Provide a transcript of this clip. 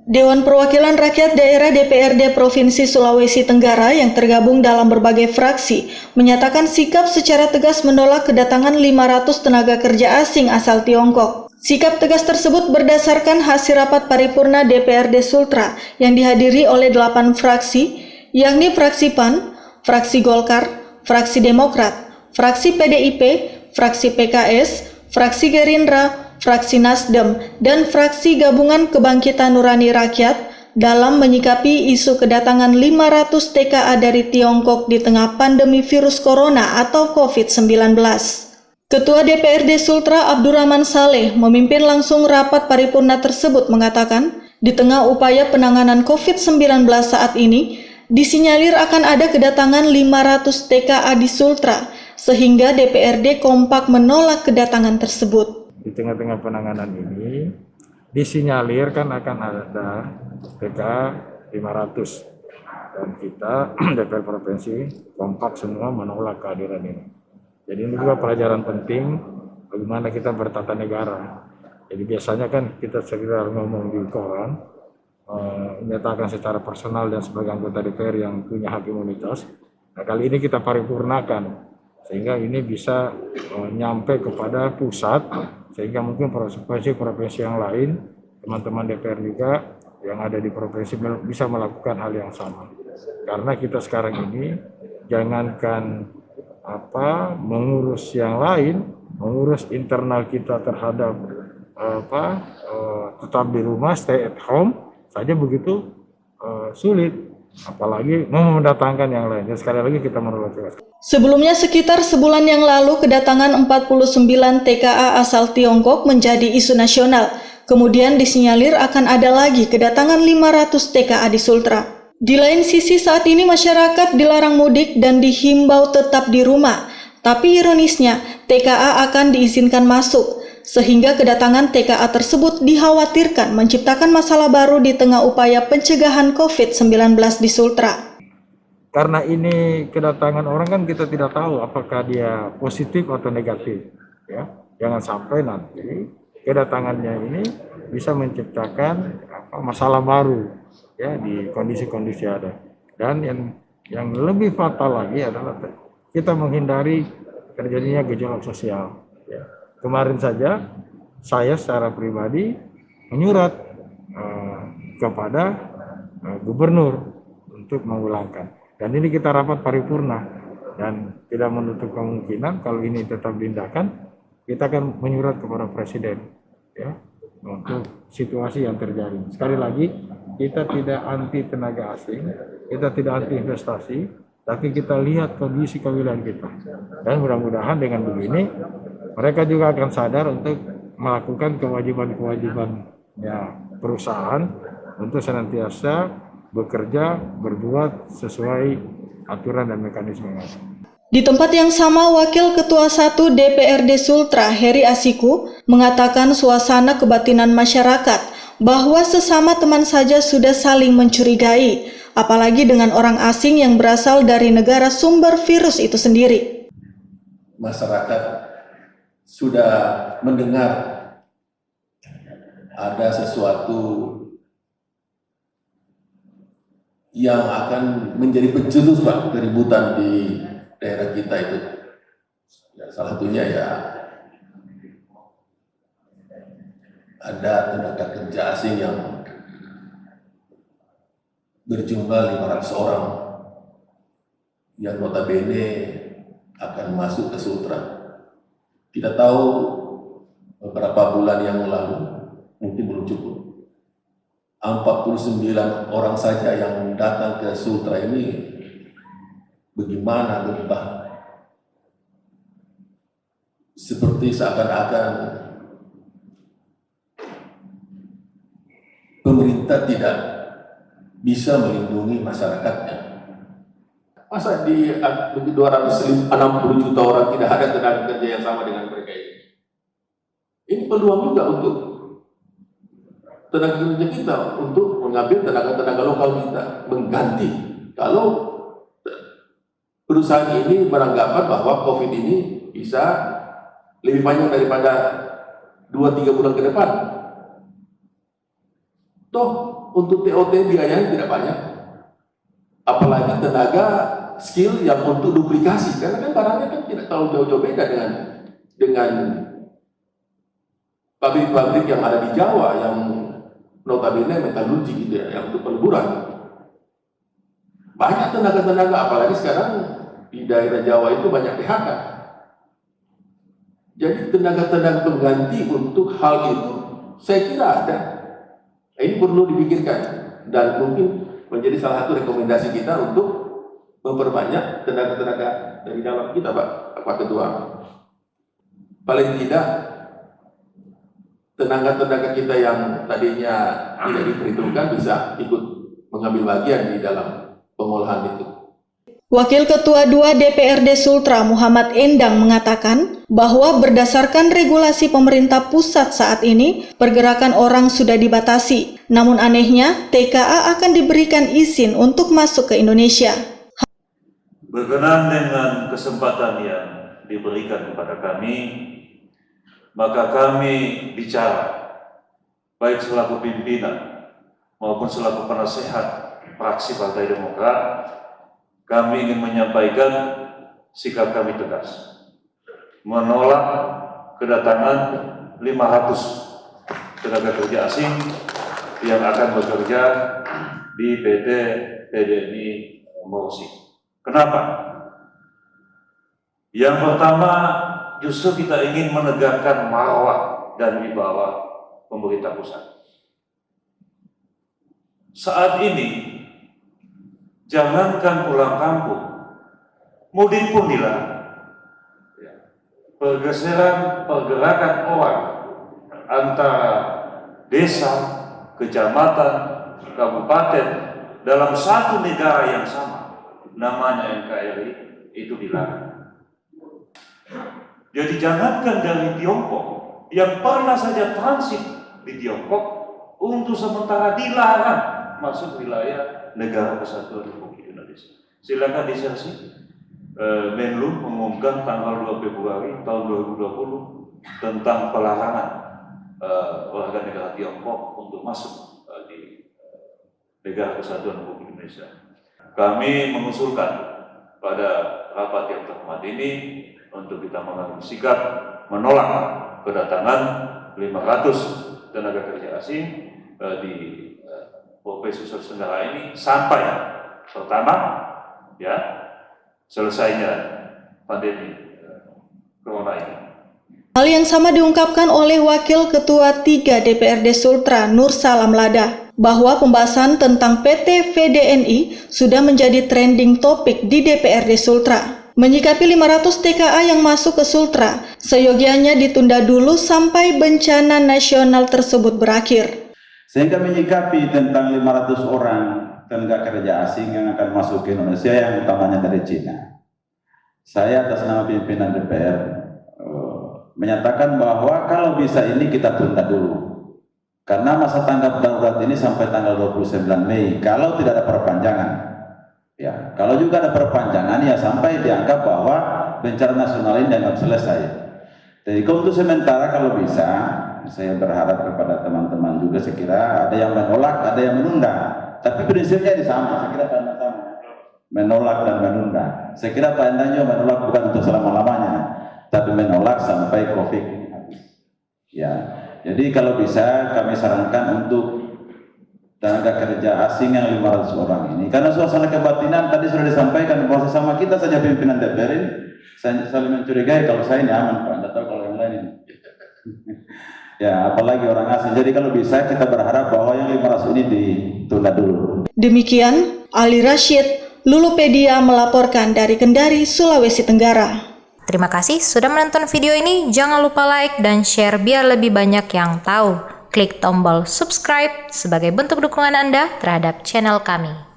Dewan Perwakilan Rakyat Daerah DPRD Provinsi Sulawesi Tenggara yang tergabung dalam berbagai fraksi menyatakan sikap secara tegas menolak kedatangan 500 tenaga kerja asing asal Tiongkok. Sikap tegas tersebut berdasarkan hasil rapat paripurna DPRD Sultra yang dihadiri oleh 8 fraksi, yakni fraksi PAN, fraksi Golkar, fraksi Demokrat, fraksi PDIP, fraksi PKS, fraksi Gerindra, fraksi Nasdem, dan fraksi Gabungan Kebangkitan Nurani Rakyat dalam menyikapi isu kedatangan 500 TKA dari Tiongkok di tengah pandemi virus corona atau COVID-19. Ketua DPRD Sultra Abdurrahman Saleh memimpin langsung rapat paripurna tersebut mengatakan, di tengah upaya penanganan COVID-19 saat ini, disinyalir akan ada kedatangan 500 TKA di Sultra, sehingga DPRD kompak menolak kedatangan tersebut. Di tengah-tengah penanganan ini, disinyalir kan akan ada TKA 500. Dan kita, DPR Provinsi, kompak semua menolak kehadiran ini. Jadi ini juga pelajaran penting bagaimana kita bertata negara. Jadi biasanya kan kita sekedar ngomong di koran, menyatakan secara personal dan sebagai anggota DPR yang punya hak imunitas. Nah, kali ini kita paripurnakan sehingga ini bisa nyampe kepada pusat, sehingga mungkin provinsi-provinsi yang lain, teman-teman DPR juga yang ada di provinsi bisa melakukan hal yang sama. Karena kita sekarang ini jangankan mengurus yang lain, mengurus internal kita terhadap tetap di rumah, stay at home saja begitu sulit, apalagi mau mendatangkan yang lain. Dan sekali lagi kita menolak. Sebelumnya sekitar sebulan yang lalu kedatangan 49 TKA asal Tiongkok menjadi isu nasional. Kemudian disinyalir akan ada lagi kedatangan 500 TKA di Sultra. Di lain sisi saat ini masyarakat dilarang mudik dan dihimbau tetap di rumah. Tapi ironisnya TKA akan diizinkan masuk. Sehingga kedatangan TKA tersebut dikhawatirkan menciptakan masalah baru di tengah upaya pencegahan COVID-19 di Sultra. Karena ini kedatangan orang kan kita tidak tahu apakah dia positif atau negatif. Ya, jangan sampai nanti kedatangannya ini bisa menciptakan masalah baru ya di kondisi-kondisi ada. Dan yang lebih fatal lagi adalah kita menghindari terjadinya gejolak sosial. Ya. Kemarin saja saya secara pribadi menyurat kepada gubernur untuk mengulangkan. Dan ini kita rapat paripurna dan tidak menutup kemungkinan kalau ini tetap diindahkan, kita akan menyurat kepada presiden ya untuk situasi yang terjadi. Sekali lagi, kita tidak anti tenaga asing, kita tidak anti investasi, tapi kita lihat kondisi kewilayahan kita. Dan mudah-mudahan dengan begini mereka juga akan sadar untuk melakukan kewajiban-kewajiban perusahaan untuk senantiasa bekerja, berbuat sesuai aturan dan mekanisme. Di tempat yang sama, Wakil Ketua 1 DPRD Sultra, Heri Asiku, mengatakan suasana kebatinan masyarakat bahwa sesama teman saja sudah saling mencurigai, apalagi dengan orang asing yang berasal dari negara sumber virus itu sendiri. Masyarakat sudah mendengar ada sesuatu yang akan menjadi pencetus keributan di daerah kita itu. Ya, salah satunya ya ada tenaga kerja asing yang berjumlah 500 orang yang notabene akan masuk ke Sultra. Kita tahu beberapa bulan yang lalu, mungkin belum cukup, 49 orang saja yang datang ke Sultra ini bagaimana berubah. Seperti seakan-akan pemerintah tidak bisa melindungi masyarakatnya. Masa di 260 juta orang tidak ada tenaga kerja yang sama dengan mereka ini? Ini peluang juga untuk tenaga kerja kita untuk mengambil tenaga-tenaga lokal kita, mengganti. Kalau perusahaan ini beranggapan bahwa COVID ini bisa lebih panjang daripada 2-3 bulan ke depan. Toh untuk TOT biayanya tidak banyak, apalagi tenaga skill yang untuk duplikasi, karena kan barangnya kan tidak terlalu jauh-jauh beda dengan pabrik-pabrik yang ada di Jawa yang notabene metalurgi gitu ya, yang untuk peleburan. Banyak tenaga-tenaga, apalagi sekarang di daerah Jawa itu banyak PHK. Jadi tenaga-tenaga pengganti untuk hal itu saya kira ada. Ini perlu dipikirkan dan mungkin menjadi salah satu rekomendasi kita untuk memperbanyak tenaga-tenaga dari dalam kita, Pak Ketua. Paling tidak tenaga-tenaga kita yang tadinya tidak diperhitungkan bisa ikut mengambil bagian di dalam pengolahan itu. Wakil Ketua 2 DPRD Sultra Muhammad Endang mengatakan bahwa berdasarkan regulasi pemerintah pusat saat ini, pergerakan orang sudah dibatasi. Namun anehnya, TKA akan diberikan izin untuk masuk ke Indonesia. Berkenan dengan kesempatan yang diberikan kepada kami, maka kami bicara, baik selaku pimpinan maupun selaku penasehat fraksi Partai Demokrat, kami ingin menyampaikan sikap kami tegas, menolak kedatangan 500 tenaga kerja asing yang akan bekerja di PT TDNI Mosi. Kenapa? Yang pertama, justru kita ingin menegakkan marwah dan wibawa pemerintah pusat. Saat ini, jangankan pulang kampung, mudik pun dilarang. Pergerakan orang antara desa, kecamatan, kabupaten dalam satu negara yang sama, namanya NKRI, itu dilarang. Jadi jangankan dari Tiongkok, yang pernah saja transit di Tiongkok, untuk sementara dilarang masuk wilayah Negara Kesatuan Republik Indonesia. Silakan disearching. Menlu mengumumkan tanggal 2 Februari tahun 2020 tentang pelarangan warga negara Tiongkok untuk masuk di Negara Kesatuan Republik Indonesia. Kami mengusulkan pada rapat yang terhormat ini untuk kita mengambil sikap menolak kedatangan 500 tenaga kerja asing di Provinsi Sulawesi Tenggara ini sampai pertama selesainya pandemi corona ini. Hal yang sama diungkapkan oleh Wakil Ketua 3 DPRD Sultra Nur Salam Lada, bahwa pembahasan tentang PT VDNI sudah menjadi trending topik di DPRD Sultra. Menyikapi 500 TKA yang masuk ke Sultra, seyogianya ditunda dulu sampai bencana nasional tersebut berakhir. Sehingga menyikapi tentang 500 orang tenaga kerja asing yang akan masuk ke Indonesia yang utamanya dari Cina. Saya atas nama pimpinan DPR menyatakan bahwa kalau bisa ini kita tunda dulu. Karena masa tanggap darurat ini sampai tanggal 29 Mei. Kalau tidak ada perpanjangan, ya, kalau juga ada perpanjangan ya sampai dianggap bahwa bencana nasional ini dianggap selesai. Jadi untuk sementara kalau bisa, saya berharap kepada teman-teman juga, saya kira ada yang menolak, ada yang menunda. Tapi prinsipnya sama, saya kira sama-sama. Menolak dan menunda. Saya kira Pak Endang juga menolak bukan untuk selama-lamanya, tapi menolak sampai COVID ini habis. Ya, jadi kalau bisa kami sarankan untuk tenaga kerja asing yang 500 orang ini, karena suasana kebatinan tadi sudah disampaikan bahwa sama kita saja pimpinan DPR ini, saya saling mencurigai kalau saya ini aman, Pak. Anda tahu kalau yang lain ini. Ya, apalagi orang asing. Jadi kalau bisa kita berharap bahwa yang 500 ini ditunda dulu. Demikian, Ali Rashid, Lulupedia melaporkan dari Kendari, Sulawesi Tenggara. Terima kasih sudah menonton video ini. Jangan lupa like dan share biar lebih banyak yang tahu. Klik tombol subscribe sebagai bentuk dukungan Anda terhadap channel kami.